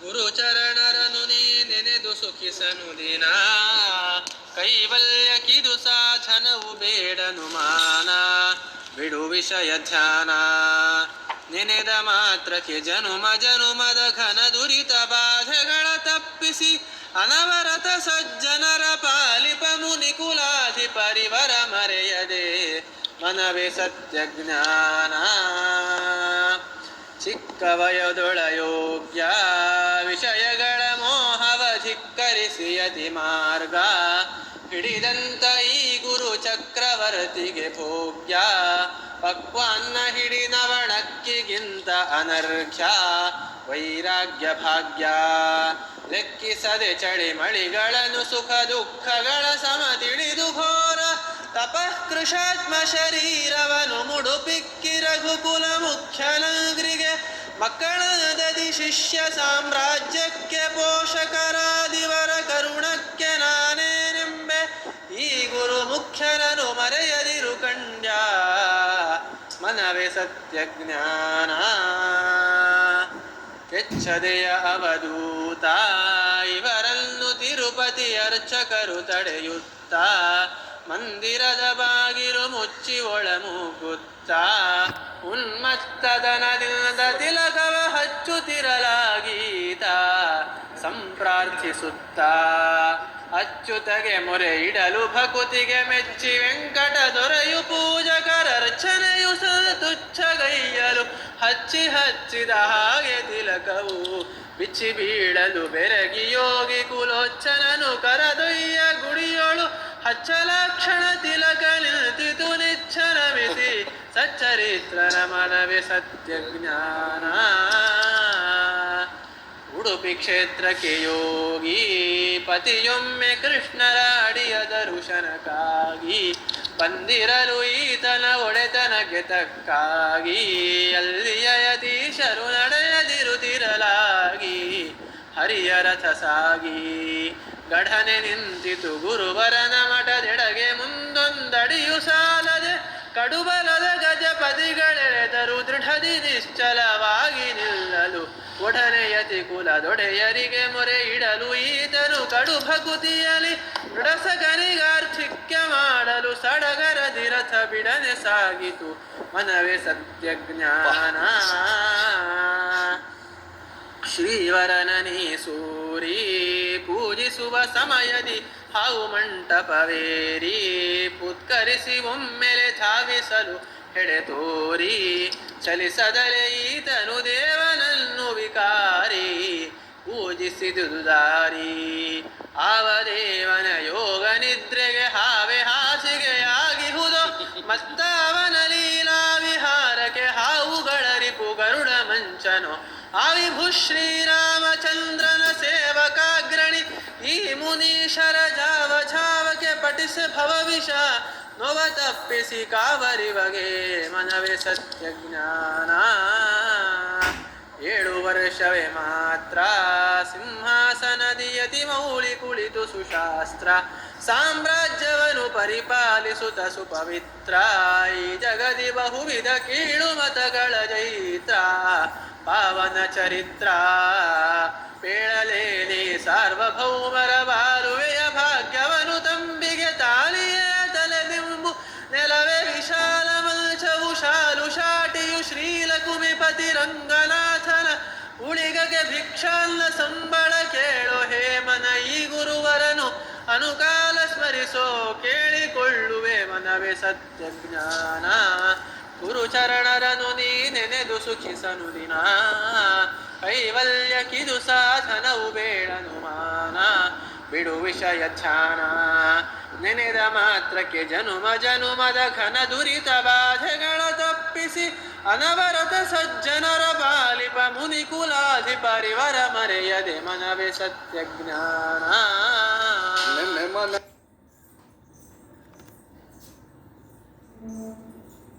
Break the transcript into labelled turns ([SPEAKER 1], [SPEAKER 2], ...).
[SPEAKER 1] ಗುರುಚರಣರನು ನೀ ನೆನೆದು ಸುಖಿಸನು ದಿನ ಕೈವಲ್ಯಕ್ಕಿದು ಸಾಧನವು ಬೇಡನು ಮಾನ ಬಿಡು ವಿಷಯ ಧ್ಯಾನ ನೆನೆದ ಮಾತ್ರಕ್ಕೆ ಜನುಮ ಜನುಮದ ಘನ ದುರಿತ ಬಾಧೆಗಳ ತಪ್ಪಿಸಿ ಅನವರತ ಸಜ್ಜನರ ಪಾಲಿಪ ಮುನಿಕುಲಾಧಿ ಪರಿವರ ಮರೆಯದೆ ಮನವೇ ಸತ್ಯ ಜ್ಞಾನ ಚಿಕ್ಕ ವಯದೊಳಯೋಗ್ಯ ವಿಷಯಗಳ ಮೋಹವ ಧಿಕ್ಕರಿಸಿ ಅತಿ ಮಾರ್ಗ ಹಿಡಿದಂತ ಈ ಗುರು ಚಕ್ರವರ್ತಿಗೆ ಭೋಗ್ಯ ಪಕ್ವಾನ್ನ ಹಿಡಿನವಣಕ್ಕಿಗಿಂತ ಅನರ್ಘ್ಯ ವೈರಾಗ್ಯ ಭಾಗ್ಯ ಲೆಕ್ಕಿಸದೆ ಚಳಿ ಮಳಿಗಳನ್ನು ಸುಖ ದುಃಖಗಳ ಸಮ ತಿಳಿದು ಘೋರ ತಪಃಕೃಶಾತ್ಮ ಶರೀರವನು ಮುಡುಪಿಕ್ಕಿ ರಘುಕುಲ ಮುಖ್ಯನಗ್ರಿಗೆ ಮಕ್ಕಳಾದದಿ ಶಿಷ್ಯ ಸಾಮ್ರಾಜ್ಯಕ್ಕೆ ಪೋಷಕರಾದಿವರ ಕರುಣಕ್ಕೆ ನಾನೇನೆಂಬೆ ಈ ಗುರು ಮುಖ್ಯನನು ಮರೆಯದಿರು ಕಂಡ್ಯ ಮನವೇ ಸತ್ಯ ಜ್ಞಾನ ಎಚ್ಚದೆಯ ಅವಧೂತ ಇವರನ್ನು ತಿರುಪತಿ ಅರ್ಚಕರು ತಡೆಯುತ್ತ ಮಂದಿರದ ಬಾಗಿಲು ಮುಚ್ಚಿ ಒಳಮೂಗುತ್ತ ಉನ್ಮತ್ತದನದಿಂದ ತಿಲಕವ ಹಚ್ಚುತ್ತಿರಲಾಗೀತ ಸಂಪ್ರಾರ್ಥಿಸುತ್ತ ಅಚ್ಯುತಗೆ ಮೊರೆ ಇಡಲು ಭಕುತಿಗೆ ಮೆಚ್ಚಿ ವೆಂಕಟ ದೊರೆಯು ಪೂಜಕರರ್ಚನೆಯು ತುಚ್ಛಗೈಯಲು ಹಚ್ಚಿ ಹಚ್ಚಿದ ಹಾಗೆ ತಿಲಕವು ಬಿಚ್ಚಿ ಬೀಳಲು ಬೆರಗಿ ಯೋಗಿ ಕುಲೋಚ್ಚನನು ಕರದೊಯ್ಯ ಗುಡಿಯೊಳು ಹಚ್ಚಲಕ್ಷಣ ತಿಲಕ ನಿಂತಿತು ನಿಚ್ಛನಮಿಸಿ ಸಚ್ಚರಿತ್ರನ ಮನವೇ ಸತ್ಯ ಜ್ಞಾನ ಉಡುಪಿ ಕ್ಷೇತ್ರಕ್ಕೆ ಯೋಗಿ ಪತಿಯೊಮ್ಮೆ ಕೃಷ್ಣರ ಅಡಿಯ ದರ್ಶನಕ್ಕಾಗಿ ಬಂದಿರಲು ಈತನ ಒಡೆತನಕ್ಕೆ ತಕ್ಕಾಗಿ ಅಲ್ಲಿಯ ಯತೀಶರು ನಡೆಯದಿರುತ್ತಿರಲಾಗಿ ಹರಿಯ ರಥ ಸಾಗಿ ಗಢನೆ ನಿಂತಿತು ಗುರುವರನ ಮಠದೆಡೆಗೆ ಮುಂದೊಂದಡಿಯು ಸಾಲದೆ ಕಡುಬಲದ ಗಜಪತಿಗಳೆಳೆದರು ದೃಢದಿ ನಿಶ್ಚಲವಾಗಿ ನಿಲ್ಲಲು ಒಡನೆಯತಿ ಕುಲದೊಡೆಯರಿಗೆ ಮೊರೆ ಇಡಲು ಈತನು ಕಡು ಭಕುತಿಯಲಿ ದೃಢಸಗನಿಗಾರ್ಥಿಕ್ಯ ಮಾಡಲು ಸಡಗರದಿ ರಥ ಬಿಡನೆ ಸಾಗಿತು ಮನವೇ ಸತ್ಯ ಜ್ಞಾನ ಶ್ರೀವರನನಿ ಸೂರಿ ಪೂಜಿಸುವ ಸಮಯದಿ ಹಾವು ಮಂಟಪವೇರಿ ಪುತ್ಕರಿಸಿ ಒಮ್ಮೆಲೆ ಧಾವಿಸಲು ಹೆಡೆ ತೋರಿ ಚಲಿಸದಲೆ ಈತನು ದೇವನನ್ನು ವಿಕಾರಿ ಪೂಜಿಸಿದುದು ದಾರಿ ಆವ ದೇವನ ಯೋಗ ನಿದ್ರೆಗೆ ಹಾವೆ ಹಾಸಿಗೆಯಾಗಿಹುದು ಮತ್ತ ಅವನ ಲೀಲಾ ವಿಹಾರಕ್ಕೆ ಹಾವುಗಳ ರಿಪು ಗರುಡ ಮಂಚನು ಆವಿಭು ಶ್ರೀರಾಮಚಂದ್ರನ ಸೇವಕಾಗ್ರಣಿ ಈ ಮುನೀಶರ ಜಾವ ಝಾವಕ್ಕೆ ಪಠಿಸಿ ಭವವಿಷ ನೋವ ತಪ್ಪಿಸಿ ಕಾವರಿವಗೆ ಮನವೇ ಸತ್ಯ ಜ್ಞಾನ 7 ವರ್ಷವೇ ಮಾತ್ರ ಸಿಂಹಾಸನದಿ ಯತಿ ಮೌಳಿ ಕುಳಿತು ಸುಶಾಸ್ತ್ರ ಸಾಮ್ರಾಜ್ಯವನ್ನು ಪರಿಪಾಲಿಸುತ್ತ ಸುಪವಿತ್ರ ಈ ಜಗದಿ ಬಹುವಿಧ ಕೀಳು ಮತಗಳ ಜೈತ್ರ ಪಾವನ ಚರಿತ್ರ ಪೇಳಲೇನಿ ಸಾರ್ವಭೌಮರ ಬಾರುವೆಯ ಭಾಗ್ಯವನು ತಂಬಿಗೆ ತಾಳಿಯೇ ತಲೆದಿಂಬು ನೆಲವೇ ವಿಶಾಲ ಮಂಚವು ಶಾಲು ಶಾಟಿಯು ಶ್ರೀಲಕುಮಿಪತಿ ರಂಗನಾಥನ ಉಳಿಗಗೆ ಭಿಕ್ಷಾನ್ನ ಸಂಬಳ ಕೇಳೋ ಹೇಮನ ಈ ಗುರುವರನು ಅನುಕಾಲ ಸ್ಮರಿಸೋ ಕೇಳಿಕೊಳ್ಳುವೆ ಮನವೇ ಸತ್ಯ ಜ್ಞಾನ ಗುರುಚರಣರನು ನೀ ನೆನೆದು ಸುಖಿಸನು ದಿನ ಕೈವಲ್ಯಕ್ಕಿದು ಸಾಧನವು ಬೇಡನು ಮಾನ ಬಿಡು ವಿಷಯ ಧ್ಯಾನ ನೆನೆದ ಮಾತ್ರಕ್ಕೆ ಜನುಮ ಜನುಮದ ಘನ ದುರಿತ ಬಾಧೆಗಳ ತಪ್ಪಿಸಿ ಅನವರತ ಸಜ್ಜನರ ಪಾಲಿಪ ಮುನಿಕುಲಾಧಿ ಪರಿವರ ಮರೆಯದೆ ಮನವೇ ಸತ್ಯ ಜ್ಞಾನ